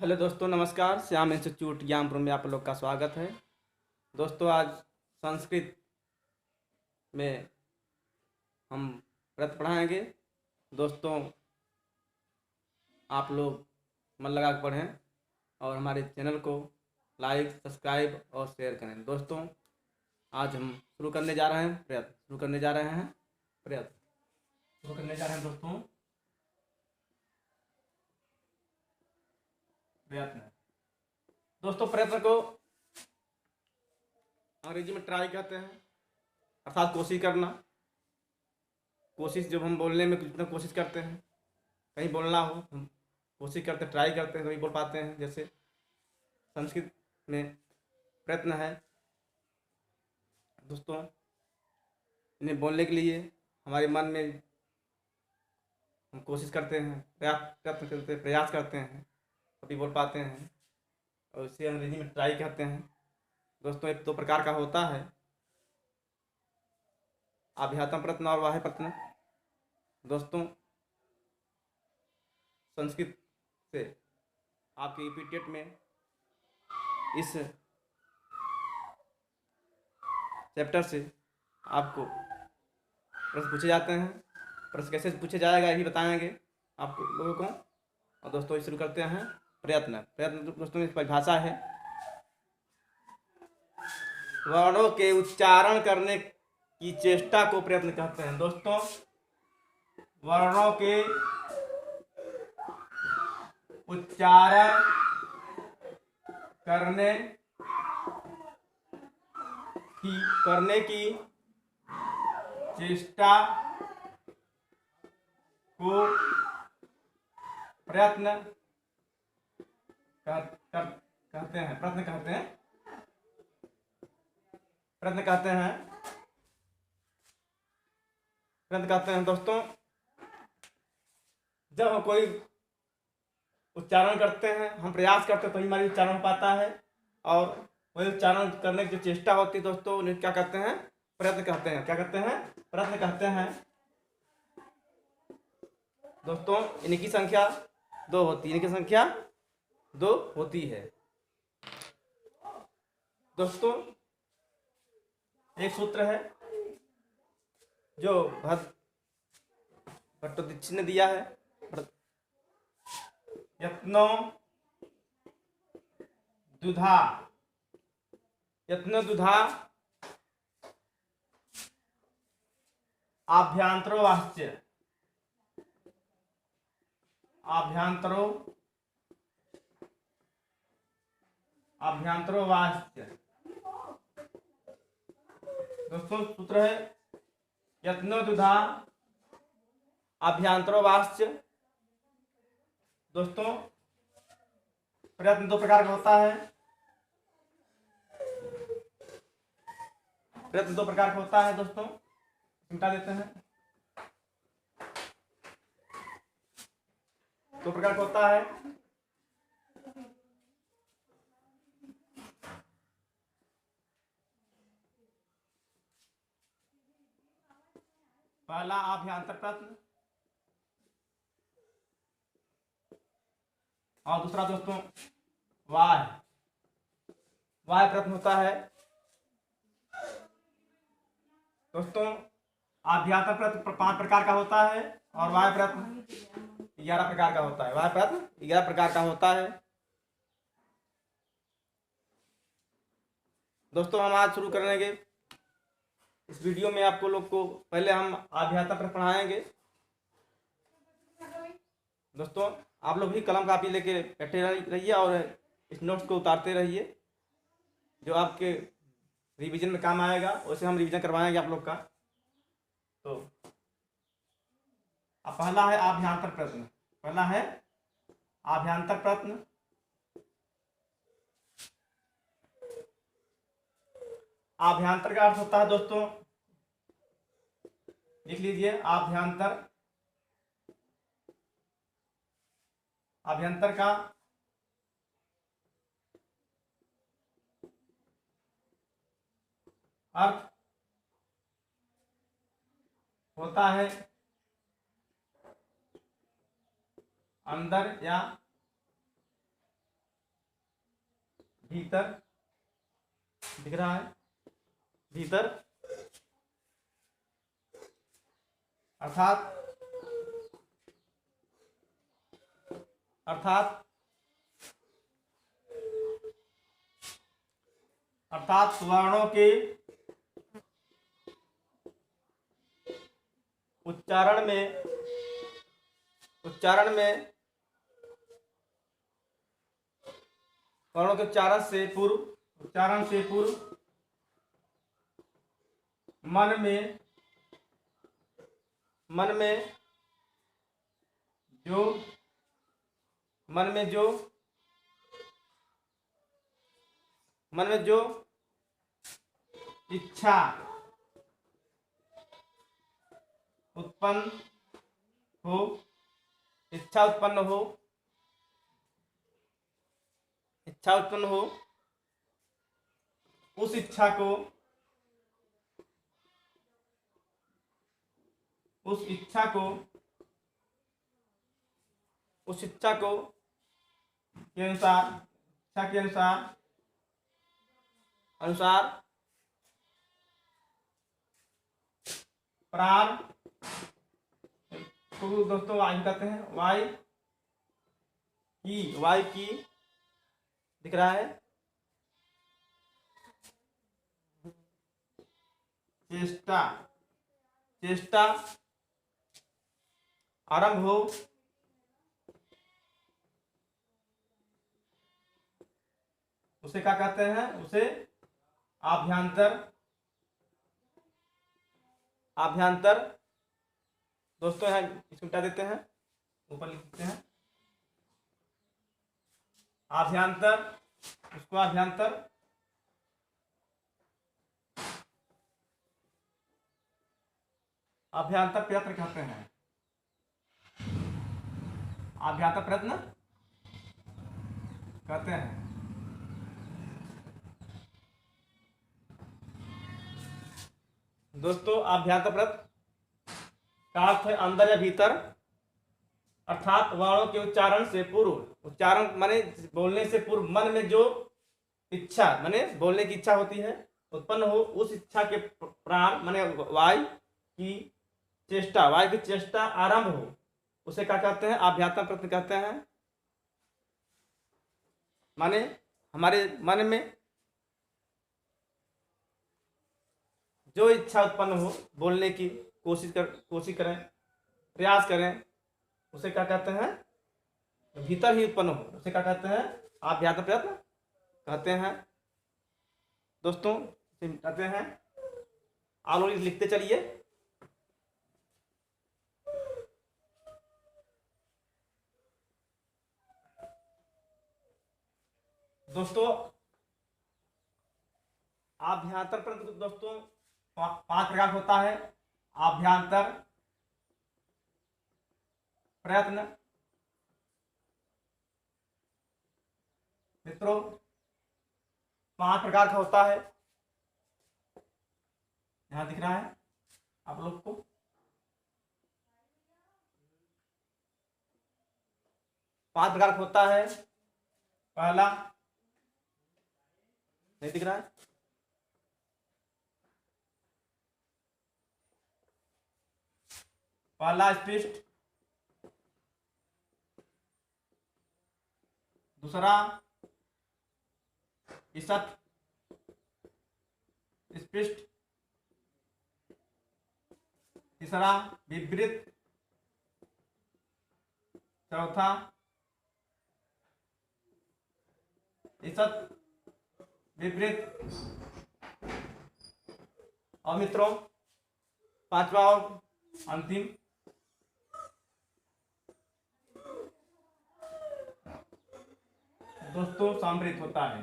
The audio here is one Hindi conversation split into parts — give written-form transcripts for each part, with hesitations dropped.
हेलो दोस्तों, नमस्कार। श्याम इंस्टीट्यूट ज्ञानपुर में आप लोग का स्वागत है। दोस्तों, आज संस्कृत में हम व्रत पढ़ाएंगे। दोस्तों, आप लोग मन लगा कर पढ़ें और हमारे चैनल को लाइक, सब्सक्राइब और शेयर करें। दोस्तों, आज हम शुरू करने जा रहे हैं प्रयत्न शुरू करने जा रहे हैं प्रयत्न शुरू करने जा रहे हैं दोस्तों, प्रयत्न। दोस्तों, प्रयत्न को अंग्रेजी में ट्राई कहते हैं, अर्थात कोशिश करना। कोशिश जब हम बोलने में जितना कोशिश करते हैं, कहीं बोलना हो, हम कोशिश करते ट्राई करते हैं, कहीं बोल पाते हैं। जैसे संस्कृत में प्रयत्न है दोस्तों, इन्हें बोलने के लिए हमारे मन में हम कोशिश करते हैं, प्रयास करते हैं, तभी बोल पाते हैं, और इसे अंग्रेजी में ट्राई कहते हैं। दोस्तों, एक दो प्रकार का होता है, अभ्यात्म प्रयत्न और बाह्य प्रयत्न। दोस्तों, संस्कृत से आपके ईपीटेट में इस चैप्टर से आपको प्रश्न पूछे जाते हैं। प्रश्न कैसे पूछे जाएगा यही बताएंगे आप लोगों को। और दोस्तों, शुरू करते हैं प्रयत्न। प्रयत्न दोस्तों की परिभाषा है, वर्णों के उच्चारण करने की चेष्टा को प्रयत्न कहते हैं। दोस्तों, वर्णों के उच्चारण करने की चेष्टा को प्रयत्न कहते हैं। प्रयत्न कहते हैं दोस्तों, जब हम कोई उच्चारण करते हैं, हम प्रयास करते हैं, तो ही हमारी उच्चारण हो पाता है। और वही उच्चारण करने की जो चेष्टा होती है दोस्तों, उन्हें क्या कहते हैं? प्रयत्न कहते हैं। क्या कहते हैं? प्रयत्न कहते हैं। दोस्तों, इनकी संख्या दो होती है। दोस्तों, एक सूत्र है जो भट्टोदीक्षित ने दिया है, यत्नो दुधा आभ्यंतरो वाच्य। दोस्तों, सूत्र है यत्नो दुधा आभ्यंतरो वाच्य। दोस्तों, प्रयत्न दो प्रकार का होता है। दोस्तों, मिटा देते हैं। दो प्रकार का होता है। पहला आभ्यंतर प्रयत्न और दूसरा दोस्तों वाह्य प्रयत्न होता है। दोस्तों, आभ्यंतर प्रयत्न 5 प्रकार का होता है और वाह्य प्रयत्न 11 प्रकार का होता है। वाह्य प्रयत्न 11 प्रकार का होता है। दोस्तों, हम आज शुरू करेंगे। इस वीडियो में आपको लोग को पहले हम आभ्यंतर प्रयत्न पढ़ाएंगे। दोस्तों, आप लोग भी कलम कापी लेके बैठे रहिए और इस नोट्स को उतारते रहिए, जो आपके रिवीजन में काम आएगा। वैसे हम रिवीजन करवाएंगे आप लोग का। तो अब पहला है आभ्यंतर प्रयत्न। आभ्यंतर का अर्थ होता है दोस्तों, लिख लीजिए, आभ्यंतर का अर्थ होता है अंदर या भीतर दिख रहा है, भीतर अर्थात अर्थात अर्थात वर्णों के उच्चारण में वर्णों के उच्चारण से पूर्व मन में जो इच्छा उत्पन्न हो उस इच्छा को के अनुसार प्राण को दोस्तों वायु कहते हैं, वायु की दिख रहा है चेष्टा आरंभ हो उसे क्या कहते हैं, उसे आभ्यंतर दोस्तों यहाँ इसको मिटा देते हैं, ऊपर लिख देते हैं आभ्यंतर, उसको आभ्यंतर प्रयत्न कहते हैं, आभ्यंतर प्रयत्न कहते हैं। दोस्तों आभ्यंतर प्रयत्न का अर्थ है अंदर या भीतर, अर्थात वर्णों के उच्चारण से पूर्व, उच्चारण माने बोलने से पूर्व मन में जो इच्छा माने बोलने की इच्छा होती है उत्पन्न हो, उस इच्छा के प्राण माने वायु की चेष्टा आरंभ हो उसे क्या कहते हैं, आभ्यंतर प्रयत्न कहते हैं। माने हमारे मन में जो इच्छा उत्पन्न हो बोलने की कोशिश करें, प्रयास करें, उसे क्या कहते हैं, भीतर ही उत्पन्न हो उसे क्या कहते हैं, आभ्यंतर प्रयत्न कहते हैं। दोस्तों कहते हैं आप लोग लिखते चलिए। दोस्तों आभ्यंतर प्रयत्न दोस्तों 5 प्रकार होता है। आभ्यंतर प्रयत्न मित्रों 5 प्रकार का होता है, यहां दिख रहा है आप लोग को। 5 प्रकार का होता है। पहला नहीं दिख रहा है, पहला स्पष्ट, दूसरा ईसत स्पष्ट, तीसरा विपरीत, चौथा ईसत विपरीत, और मित्रों 5वां और अंतिम दोस्तों सम्मिलित होता है।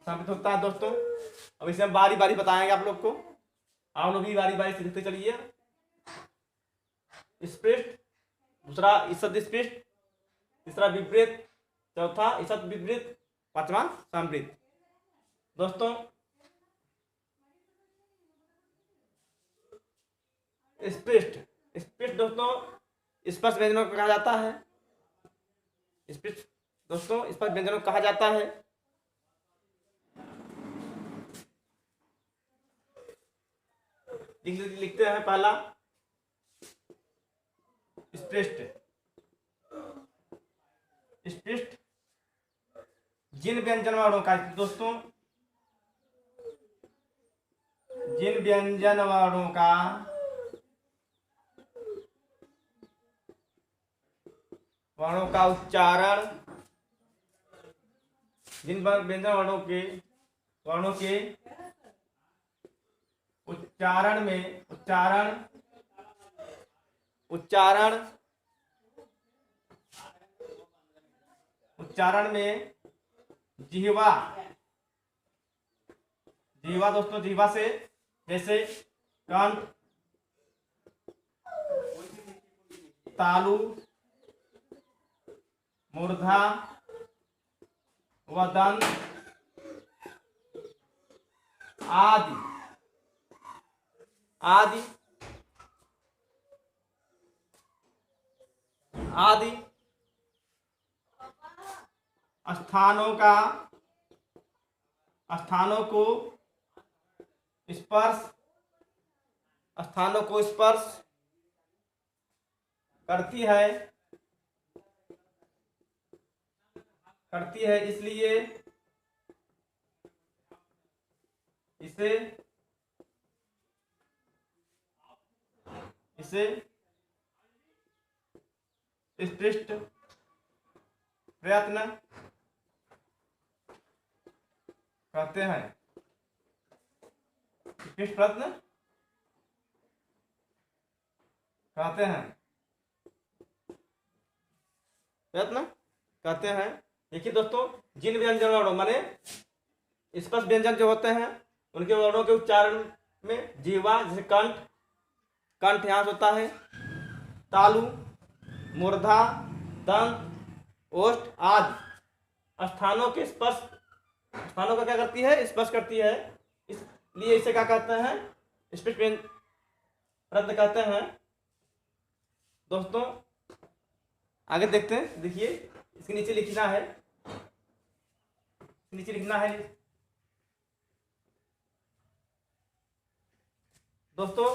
सम्मिलित होता है दोस्तों। अब इसे हम बारी बारी बताएंगे आप लोग को, आप लोग भी बारी बारी से लिखते चलिए। स्पष्ट, दूसरा ईसद स्पष्ट, तीसरा विपरीत, चौथा ईसद विपरीत, 5वां सम्मिलित। दोस्तों स्पष्ट दोस्तों स्पष्ट व्यंजनों को कहा जाता है। स्पष्ट दोस्तों स्पष्ट व्यंजनों को कहा जाता है। लिखते हैं पहला स्पष्ट। स्पष्ट जिन व्यंजन वर्णों का दोस्तों, जिन व्यंजन वर्णों का उच्चारण, जिन व्यंजन वर्णों के उच्चारण में जिह्वा दोस्तों, जिह्वा से जैसे कंठ, तालु, मूर्धा व दंत आदि स्थानों को स्पर्श करती है, इसलिए इसे स्पष्ट प्रयत्न कहते हैं। स्पष्ट प्रयत्न कहते हैं। देखिए दोस्तों, जिन व्यंजन वर्णों माने स्पष्ट व्यंजन जो होते हैं उनके वर्णों के उच्चारण में जिह्वा, जैसे कंठ यहाँ से होता है, तालु, मूर्धा, दंत, ओष्ठ आदि स्थानों का क्या करती है? स्पर्श करती है। इसलिए इसे क्या कहते हैं? स्पष्ट प्रयत्न कहते हैं। दोस्तों आगे देखते हैं। देखिए इसके नीचे लिखना है, दोस्तों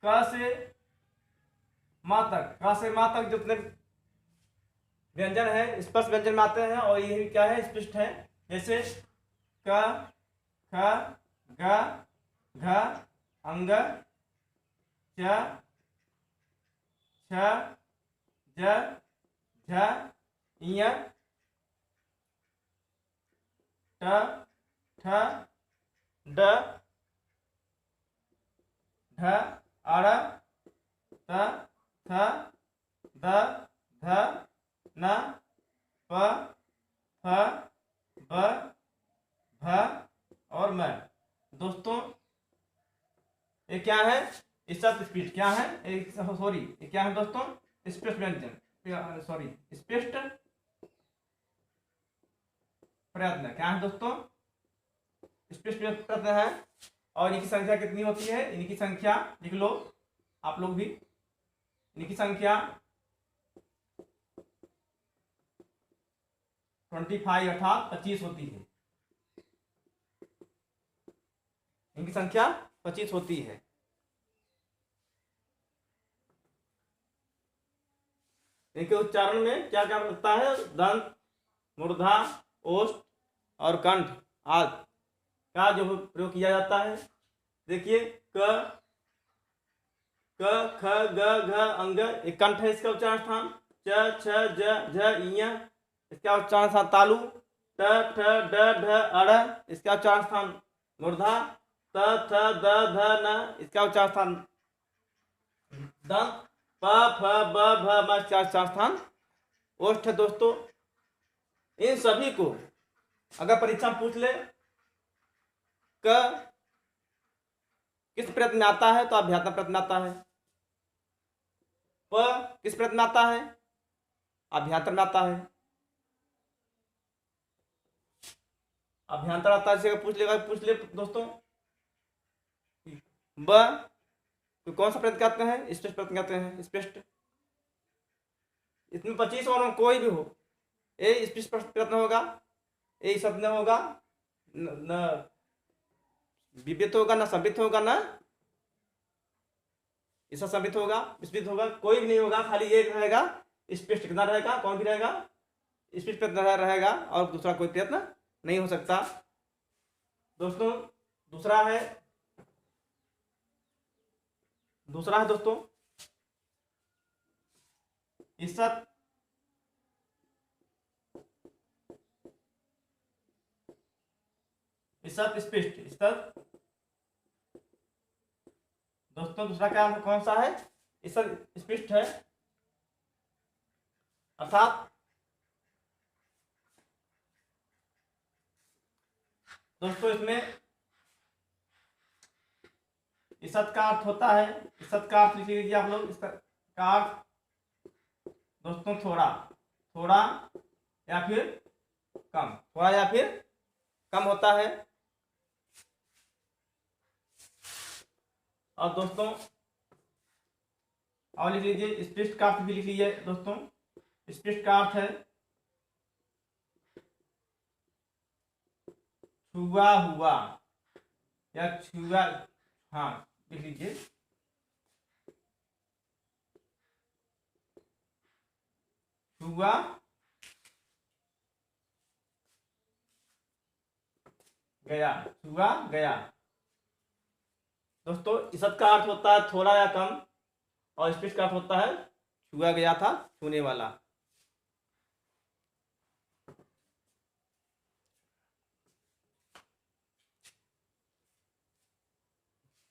क से माँ तक जितने व्यंजन है स्पर्श व्यंजन में आते हैं और ये क्या है? स्पष्ट है। जैसे क, ख, ग, घ, अंग, च, छ, ज, झ, ञ, ट, ठ, ड, ढ, अड़, त, थ, द, ध, न, प, फ, ब, भ और म। दोस्तों ये क्या है? स्पीड क्या है? सॉरी, ये क्या है दोस्तों? स्पष्ट व्यंजन, स्पष्ट प्रयत्न। क्या है दोस्तों? स्पष्ट प्रयत्न है। और इनकी संख्या कितनी होती है? इनकी संख्या लिख लो आप लोग भी। इनकी संख्या 25 अर्थात 25 होती है। इनकी संख्या 25 होती है। इनके उच्चारण में क्या क्या लगता है? दंत, मूर्धा, ओष्ठ और कंठ आदि का जो प्रयोग किया जाता है। देखिए क, ख, ग, घ, अंग, एक कंठ है, इसका उच्चारण स्थान। च, छ, ज, झ, ञ, इसका उच्चारण स्थान। तालु, ट, ठ, ड, ढ, अड़, इसका उच्चारण स्थान। मूर्धा, त, थ, द, ध, न, इसका उच्चारण स्थान। दंत, प, फ, ब, भ, म, इसका उच्चारण स्थान। ओष्ठ दोस्तों, इन सभी को अगर परीक्षा में पूछ ले क किस प्रयत्न में आता है तो अभ्यात्मक प्रयत्न आता है। प किस प्रयत्न में आता है? अभ्यांतर में आता है। अभ्यांतर आता है, पूछ ले दोस्तों। ब तो कौन सा प्रयत्न कहते हैं? स्पष्ट प्रयत्न कहते हैं। स्पष्ट इसमें 25 वर्णों कोई भी हो, ए स्पष्ट प्रश्न होगा, ए शब्द न होगा, न विपित होगा, न संबित होगा, न इसका संबित होगा, विस्मित होगा, कोई भी नहीं होगा, खाली एक रहेगा स्पष्ट। कितना रहेगा, कौन भी रहेगा, स्पष्ट प्रयत्न रहेगा, और दूसरा कोई प्रयत्न नहीं हो सकता। दोस्तों दूसरा है दोस्तों ईसत स्पष्ट। ईसत दोस्तों दूसरा क्या कौन सा है, ईसत स्पष्ट है, अर्थात दोस्तों इसमें ईसत का अर्थ होता है, ईसत का अर्थ लिख लीजिए आप लोग। इसका अर्थ दोस्तों थोड़ा या फिर कम, थोड़ा या फिर कम होता है। और दोस्तों और लिख लीजिए स्पष्ट का अर्थ भी लिख लीजिए दोस्तों। स्पष्ट का अर्थ है छुआ हुआ या छुआ, हाँ लिख लीजिए, छुआ गया। दोस्तों ईसत का अर्थ होता है थोड़ा या कम, और स्पष्ट का अर्थ होता है छुआ गया था, छूने वाला।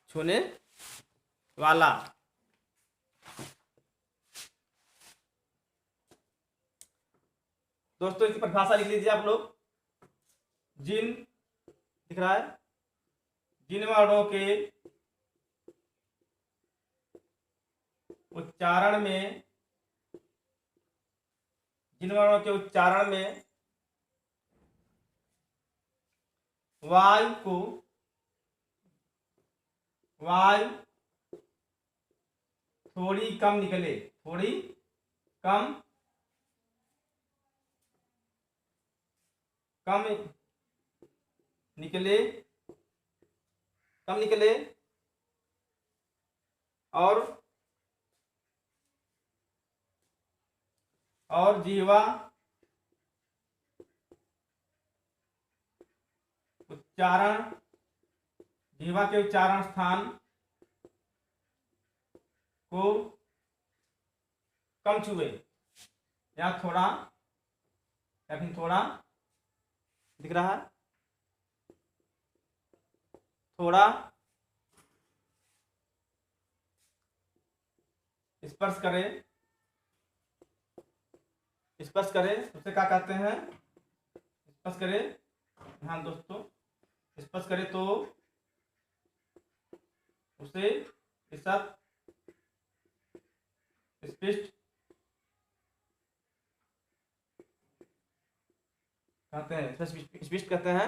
छूने वाला। दोस्तों इसकी परिभाषा लिख लीजिए आप लोग। जिन दिख रहा है, जिन वर्णों के उच्चारण में, जिन वर्णों के उच्चारण में वायु थोड़ी कम निकले, थोड़ी कम निकले, और जीवा के उच्चारण स्थान को कम छुए, या थोड़ा या फिर थोड़ा दिख रहा है, थोड़ा स्पर्श करे उसे क्या कहते हैं, स्पर्श करे। हाँ दोस्तों, स्पर्श करे तो उसे ईसत स्पष्ट कहते हैं, स्पष्ट कहते हैं।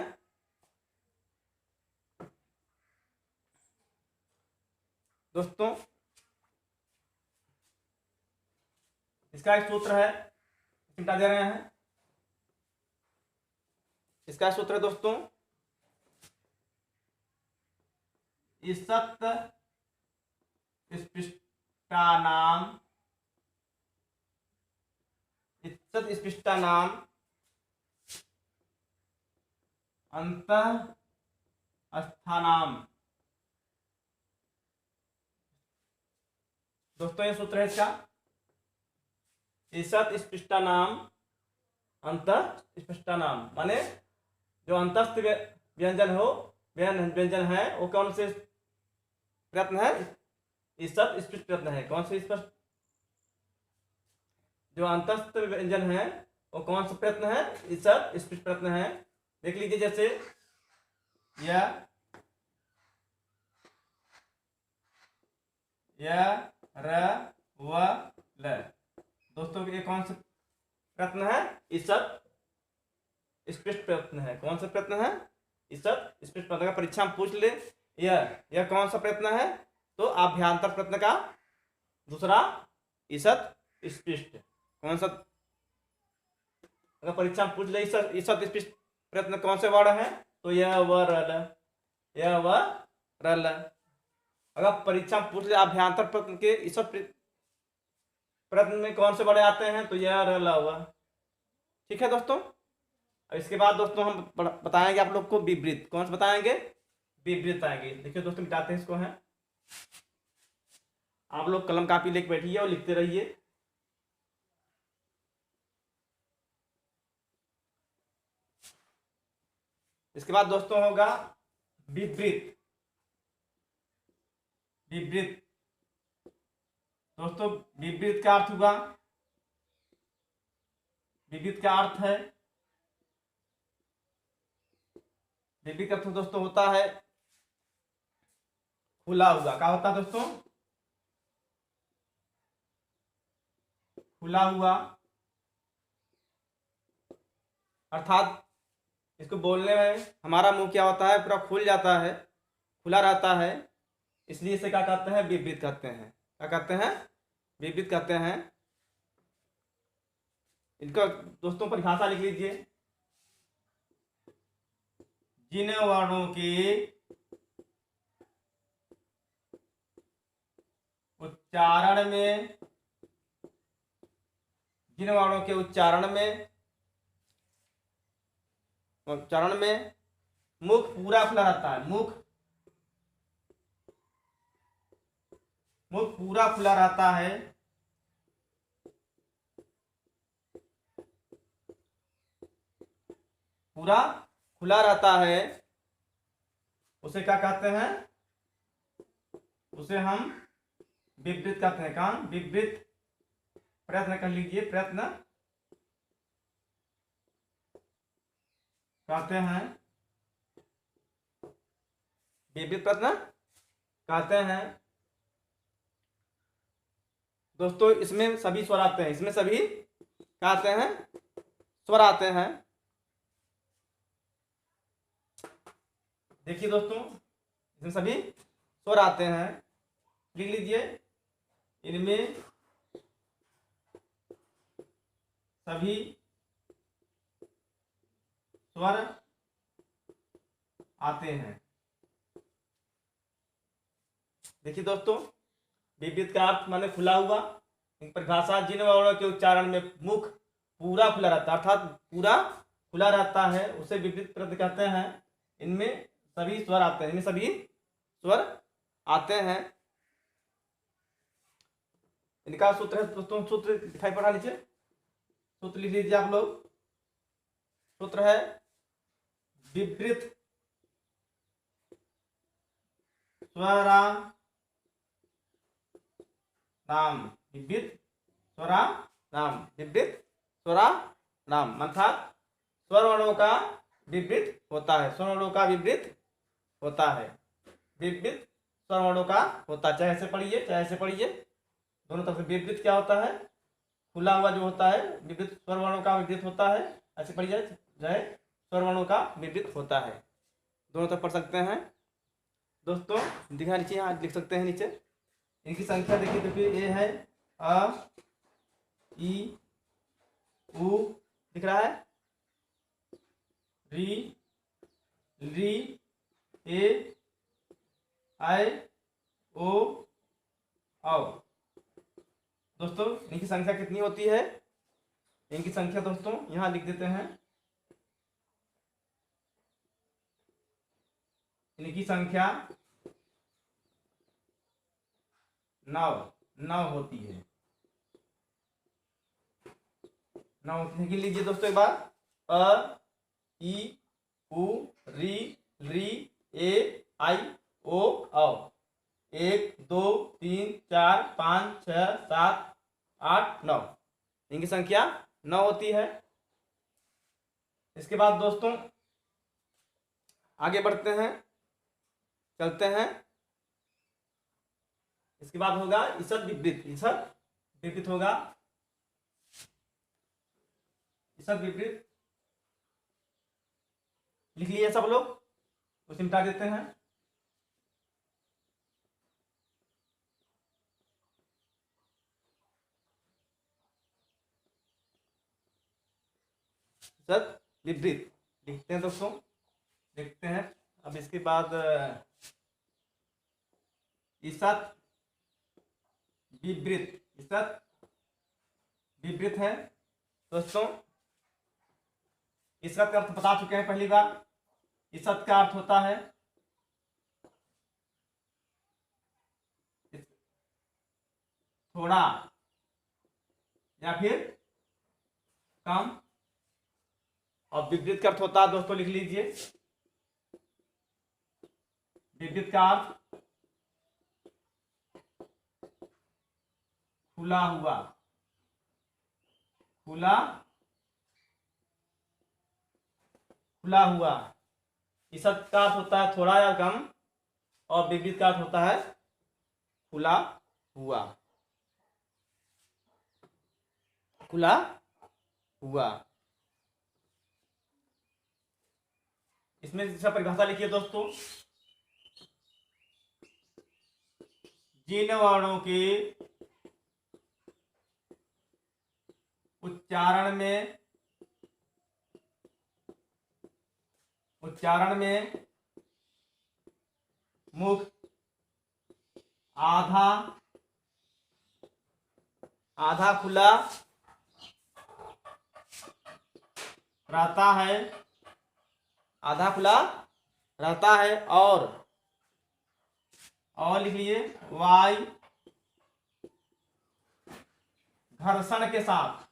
दोस्तों इसका एक सूत्र है, चिंता दे रहे हैं। इसका सूत्र है दोस्तों, ईसत स्पष्टा नाम अंतः स्थानाम। दोस्तों ये सूत्र है इसका, ईसत स्पष्टा नाम अंतः स्पष्टा नाम, माने जो अंतस्थ व्यंजन है वो कौन से प्रयत्न है, ईसत स्पष्ट प्रयत्न है। कौन से स्पष्ट, जो अंतस्थ व्यंजन है वो कौन सा प्रयत्न है, ईसत स्पष्ट प्रयत्न है। देख लीजिए जैसे या र व ल, दोस्तों ये कौन सा प्रयत्न है, ईसत स्पष्ट प्रयत्न है। कौन सा प्रयत्न है, ईसत स्पष्ट प्रयत्न का परीक्षा में पूछ ले, यह कौन सा प्रयत्न है, तो आभ्यंतर प्रयत्न का दूसरा ईसत स्पष्ट। कौन सा, अगर परीक्षा में पूछ ले ईसत स्पष्ट प्रयत्न कौन से वर्ण है, तो यह व रल, यह व रल। अगर परीक्षा में पूछ ले अभ्यंतर प्रयत्न के ईसत प्रयत्न में कौन से बड़े आते हैं, तो यह रल व। ठीक है दोस्तों। इसके बाद दोस्तों हम बताएंगे आप लोग को विवृत। कौन से बताएंगे? विवृत आएंगे। देखिए दोस्तों मिटाते हैं इसको। हैं आप लोग कलम कापी लेके बैठिए और लिखते रहिए। इसके बाद दोस्तों होगा विवृत। विवृत दोस्तों, विवृत का अर्थ हुआ, विवृत का अर्थ है, विवृत का अर्थ दोस्तों होता है खुला हुआ। क्या होता है दोस्तों? खुला हुआ। अर्थात इसको बोलने में हमारा मुंह क्या होता है, पूरा खुल जाता है, खुला रहता है, इसलिए इसे क्या कहते हैं? विवृत कहते हैं। क्या कहते हैं? विवृत कहते हैं। इनका दोस्तों परिभाषा लिख लीजिए। जिन वर्णों के उच्चारण में, जिन वर्णों के उच्चारण में मुख पूरा खुला रहता है, मुख पूरा खुला रहता है, पूरा खुला रहता है, उसे क्या कहते हैं? उसे हम विवृत कहते हैं। कौन? विवृत। प्रयत्न कर लीजिए, प्रयत्न कहते हैं, विवृत प्रयत्न कहते हैं। दोस्तों इसमें सभी स्वर आते हैं, इसमें सभी क्या आते हैं? स्वर आते हैं। देखिए दोस्तों, इसमें सभी स्वर आते हैं, लिख लीजिए। इनमें सभी स्वर आते हैं। देखिए दोस्तों, विवृत का अर्थ माने खुला हुआ। परिभाषा, जिन वर्णों के उच्चारण में मुख पूरा खुला रहता है, अर्थात पूरा खुला रहता है, उसे विवृत प्रयत्न कहते हैं। इनमें सभी स्वर आते हैं, इनमें सभी स्वर आते हैं। इनका सूत्र है दोस्तों, सूत्र दिखाई पड़ा नीचे, सूत्र लिख लीजिए आप लोग। सूत्र है विवृत स्वरा नाम, विवृत स्वरा नाम, विवृत स्वरा नाम, अर्थात स्वर वर्णों का विवृत होता है, स्वर वर्णों का विवृत होता है, विवृत स्वर वर्णों का होता है। चाहे ऐसे पढ़िए, चाहे ऐसे पढ़िए, दोनों तरफ से। विवृत क्या होता है? खुला हुआ जो होता है, विवृत स्वर वर्णों का विवृत होता है। ऐसे पढ़िए, चाहे स्वर वर्णों का विवृत होता है, दोनों तरफ पढ़ सकते हैं। दोस्तों दिखा नीचे, यहाँ लिख सकते हैं नीचे। इनकी संख्या देखिए, देखिए ये है अ, ई, उ दिख रहा है, री, री, ए, आई, ओ, औ। दोस्तों इनकी संख्या कितनी होती है? इनकी संख्या दोस्तों यहां लिख देते हैं। इनकी संख्या 9 होती है, 9 होती है। गिन लीजिए दोस्तों एक बार। अ, ई, उ, री, री, ए, आई, ओ, औ। 1 2 3 4 5 6 7 8 9, इनकी संख्या 9 होती है। इसके बाद दोस्तों आगे बढ़ते हैं, चलते हैं। इसके बाद होगा ईसद विवृत। ईसद विवृत होगा, ईसद विवृत लिख लिए सब लोग, उसे मिटा देते हैं। ईसद विपरीत लिखते हैं दोस्तों, देखते हैं। अब इसके बाद ईसद विपरीत, ईसद विपरीत है दोस्तों। ईसद का अर्थ बता चुके हैं पहली बार। ईसद का अर्थ होता है थोड़ा या फिर कम, और विपरीत का अर्थ होता है दोस्तों, लिख लीजिए, विपरीत का अर्थ खुला हुआ, खुला खुला हुआ। ईसद का अर्थ होता है थोड़ा या कम, और विपरीत का अर्थ होता है खुला हुआ, खुला हुआ। इसमें इसका परिभाषा लिखिए दोस्तों, जिन वर्णों के उच्चारण में मुख आधा खुला रहता है, आधा खुला रहता है, और लिख लिए, वायु घर्षण के साथ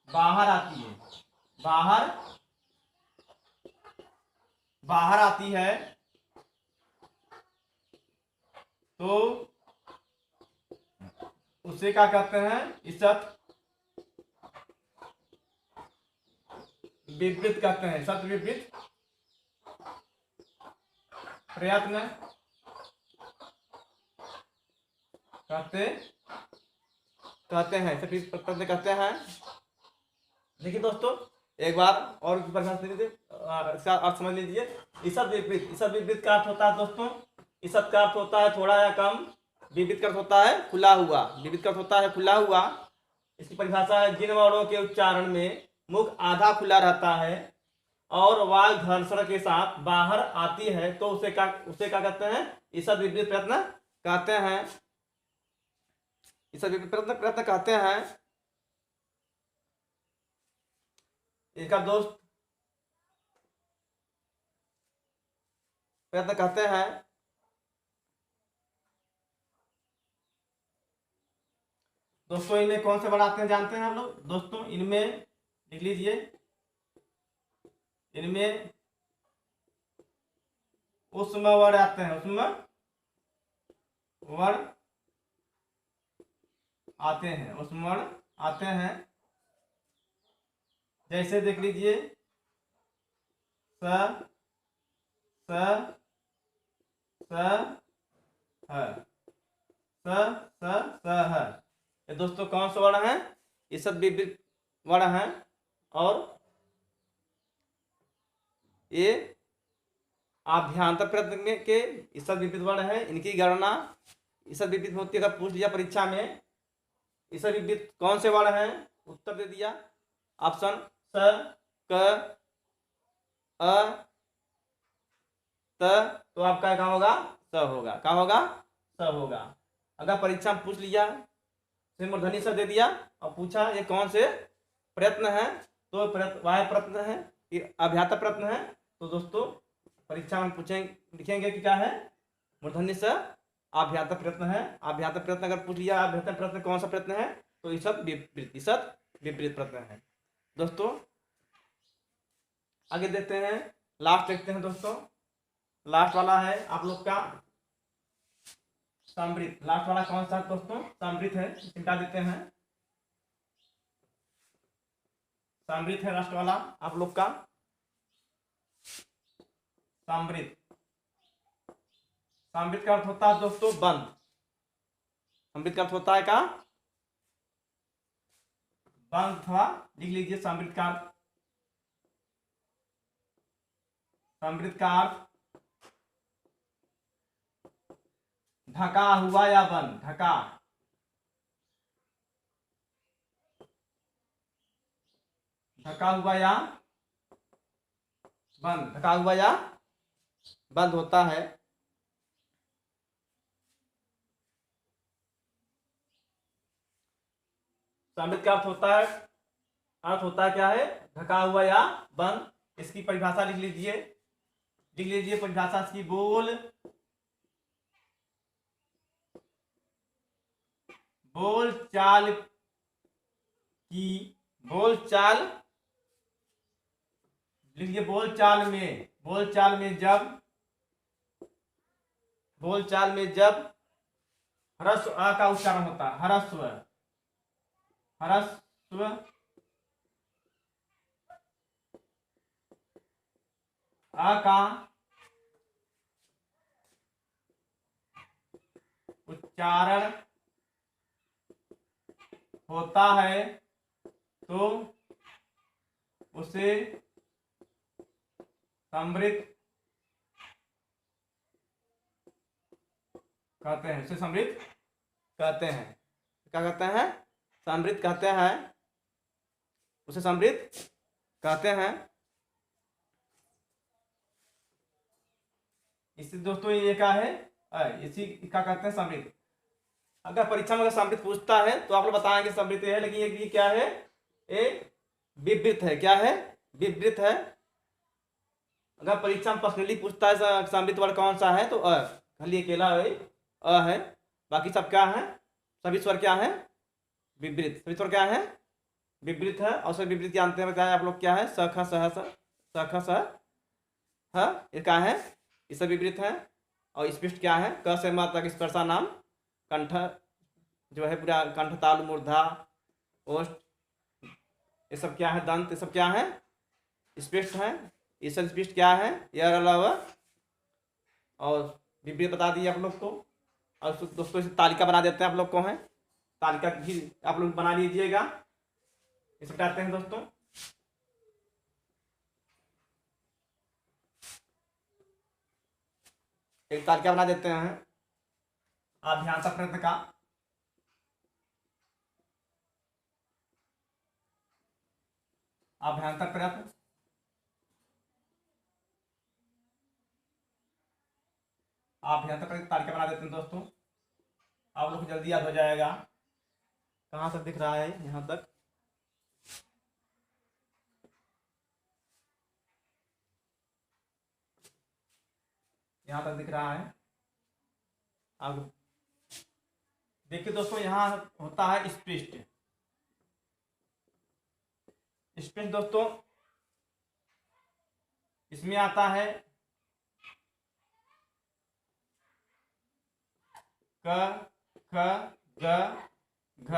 बाहर आती है, बाहर आती है, तो उसे क्या कहते हैं? ईसद विपरीत कहते हैं। ईसद विपरीत प्रयत्न कहते हैं, सभी प्रयत्न कहते हैं। देखिए दोस्तों, एक बार और इसका अर्थ समझ लीजिए। ईसद विपरीत का अर्थ होता है दोस्तों, ईसद का अर्थ होता है थोड़ा या कम, विपरीत का अर्थ होता है खुला हुआ, विपरीत का अर्थ होता है खुला हुआ। इसकी परिभाषा है, जिन वर्णों के उच्चारण में मुख आधा खुला रहता है और वायु घर्षण के साथ बाहर आती है, तो उसे क्या कहते हैं? ईसद विपरीत प्रयत्न कहते हैं। ईसद विपरीत प्रयत्न कहते हैं। इसका दोस्त प्रयत्न कहते हैं। दोस्तों, इनमें कौन से वर्ड आते हैं जानते हैं आप लोग? दोस्तों, इनमें लिख लीजिए, इनमें उष्म वर्ड आते हैं, उष्म वर्ड आते हैं, उष्म वर्ड आते हैं। जैसे देख लीजिए, स स स ह, स ह। ये दोस्तों कौन सा वर्ड है? ईसद विपरीत वर्ड है, और ये आभ्यंतर प्रयत्न के ईसद विपरीत वर्ण है। इनकी गणना ईसद विपरीत होती है। अगर पूछ लिया परीक्षा में ईसद विपरीत कौन से वर्ण है, उत्तर दे दिया ऑप्शन स, क, अ, त, तो आपका क्या होगा? स होगा। क्या होगा? स होगा। अगर परीक्षा में पूछ लिया, मूर्धनी स दे दिया और पूछा ये कौन से प्रयत्न है, तो वाय प्रयत्न है, ये अभ्यात प्रयत्न है, तो दोस्तों परीक्षा में लिखेंगे कि क्या है? मूर्धन्य स आभ्यात प्रयत्न है। आभ्यात प्रयत्न अगर पूछ लिया आभ्यात प्रयत्न कौन सा प्रयत्न है, तो ईसद विपरीत प्रयत्न है। दोस्तों आगे देखते हैं, लास्ट देखते हैं दोस्तों। लास्ट वाला है आप लोग का समृद्ध। लास्ट वाला कौन सा दोस्तों? समृद्ध है, चिंता देते हैं। समृद्ध है लास्ट वाला आप लोग का समृद्ध। समृद्ध का अर्थ होता है दोस्तों बंद। समृद्ध का अर्थ होता है क्या? बंद था। लिख लीजिए समृद्ध का अर्थ। समृद्ध का अर्थ ढका हुआ या बंद, ढका, ढका हुआ या बंद, ढका हुआ या बंद होता है। समृद्ध का अर्थ होता है क्या है, ढका हुआ या बंद। इसकी परिभाषा लिख लीजिए परिभाषा इसकी, बोल चाल की, बोल चाल लिखिए, बोल चाल में जब ह्रस्व अ का उच्चारण होता है, ह्रस्व अ का उच्चारण होता है तो उसे समृद्ध कहते हैं, क्या कहते हैं, समृद्ध कहते हैं, उसे समृद्ध कहते हैं। इसी दोस्तों ये क्या है, इसी क्या कहते हैं, समृद्ध। अगर परीक्षा में अगर समृद्ध पूछता है तो आप लोग बताएंगे समृद्ध है, लेकिन ये क्या है, ये विवृत है। क्या है, विवृत है। अगर परीक्षा में पर्सनली पूछता है समृद्ध वर्ड कौन सा है तो खाली अकेला है, बाकी सब क्या है, सभी स्वर क्या है, विवृत, सभी स्वर क्या है, विवृत है। और सब विवृत जानते हैं, बताया आप लोग क्या है, स ख स ह, ये क्या है, ये सब विवृत है। और स्पष्ट क्या है, क से म तक स्पर्शा नाम, कंठ जो है पूरा, कंठ तालु मूर्धा ओष्ठ, ये सब क्या है, दंत, ये सब क्या है, स्पष्ट है। ये सब स्पष्ट क्या है, यह अलावा। और विवृत बता दिए आप लोग को। और दोस्तों इसे तालिका बना देते हैं आप लोग को, है तालिका भी आप लोग बना लीजिएगा। इसे बताते हैं दोस्तों, एक तालिका बना देते हैं, आप ध्यान से प्रयत्न का, आप ध्यान तक प्रयत्न, आप ध्यान तक तालिका बना देते हैं दोस्तों, आप लोग को जल्दी याद हो जाएगा। कहाँ तक दिख रहा है, यहाँ तक, यहाँ तक दिख रहा है। अब देखिए दोस्तों, यहाँ होता है स्पष्ट, स्पष्ट दोस्तों, इसमें आता है क ख ग घ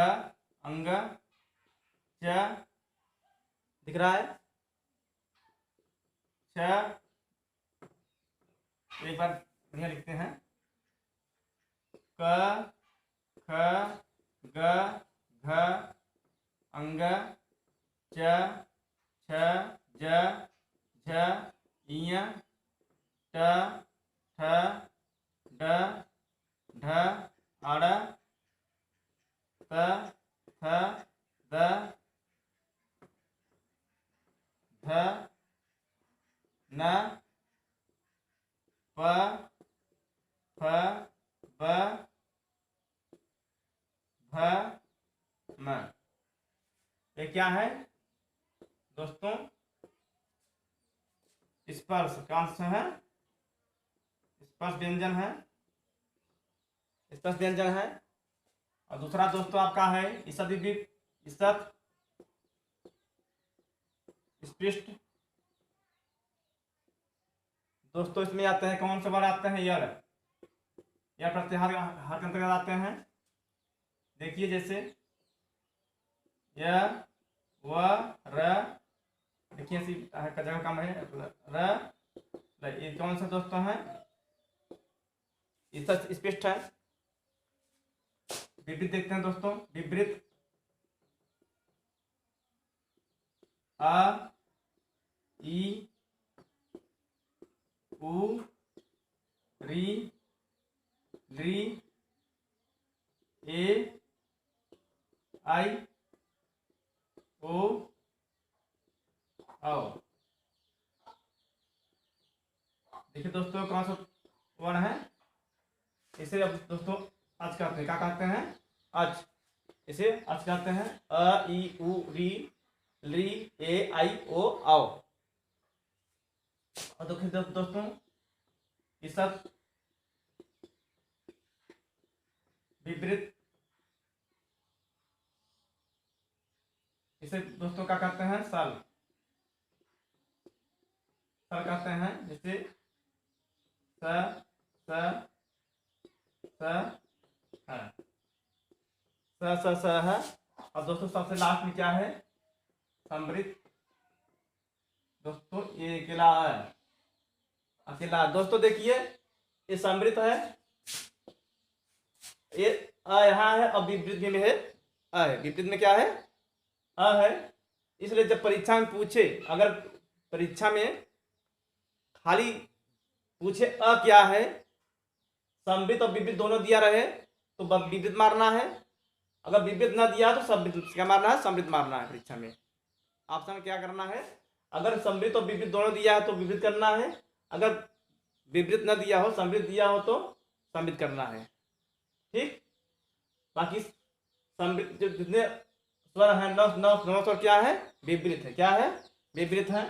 अंग च, दिख रहा है, छ, एक बार बढ़िया लिखते हैं, क ख ग घ अंग च छ ज झ इय ट ठ ड ढ अड़ त थ द ध न प फ ब भ म। ये क्या है दोस्तों, स्पर्श का अंश है, स्पर्श व्यंजन है, स्पर्श व्यंजन है। और दूसरा दोस्तों आपका है ईसद स्पष्ट। दोस्तों इसमें आते हैं कौन से वर्ड आते हैं, या प्रत्याहार हर के अंतर्गत आते हैं। देखिए जैसे य व र, देखिए इसी का जगह कम है, र, ये कौन सा दोस्तों है, इसका स्पष्ट है। विवृत देखते हैं दोस्तों, विवृत अ ई उ री री ए आई ओ आओ। देखिए दोस्तों कौन सा वर्ण है, इसे अब दोस्तों आज कहते हैं, क्या कहते हैं, आज। इसे आज कहते हैं अ ई उ री ली ए आई ओ आओ। और देखिए दोस्तों ये सब विपरीत, इसे दोस्तों क्या कहते हैं, सल। सल कहते हैं, जैसे स स स है, स है। और दोस्तों सबसे लास्ट में क्या है, समृद्ध। दोस्तों ये अकेला है, अकेला। दोस्तों देखिए ये समृद्ध है, ये अ यहाँ है, और विपरीत में है अ है। विपरीत में क्या है, अ है। इसलिए जब परीक्षा में पूछे, अगर परीक्षा में खाली पूछे अ क्या है, समृद्ध और विपरीत दोनों दिया रहे तो विपरीत मारना है। अगर विपरीत न दिया तो समृद्ध क्या मारना है, समृद्ध मारना है। परीक्षा में ऑप्शन में क्या करना है, अगर समृद्ध और विपरीत दोनों दिया है तो विपरीत करना है, अगर विपरीत न दिया हो, समृद्ध दिया हो तो समृद्ध करना है। ठीक। बाकी समृद्ध जो जितने स्वर हैं, नौ स्वर क्या है, विपरीत है। क्या है, विपरीत है।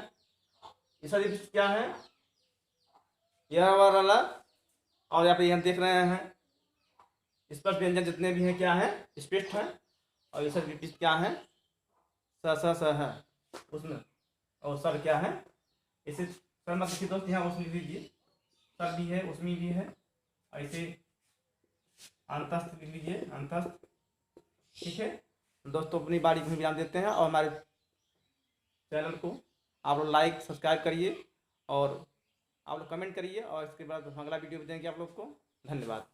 इसका क्या है, यह वाला। और यहाँ पे यहाँ देख रहे हैं स्पष्ट व्यंजन जितने भी हैं क्या है, स्पष्ट है। और ये सब विपरीत क्या है, स है उसमें। और सर क्या है, इसे सर मत लिखिए दोस्त, यहाँ उसमें लिख दीजिए, सर भी है उसमें भी है। ऐसे अंतस्थ लिख लीजिए, अंतस्थ। ठीक है दोस्तों, अपनी बारी को ध्यान देते हैं। और हमारे चैनल को आप लोग लाइक सब्सक्राइब करिए और आप लोग कमेंट करिए, और इसके बाद अगला वीडियो देंगे आप लोग को। धन्यवाद।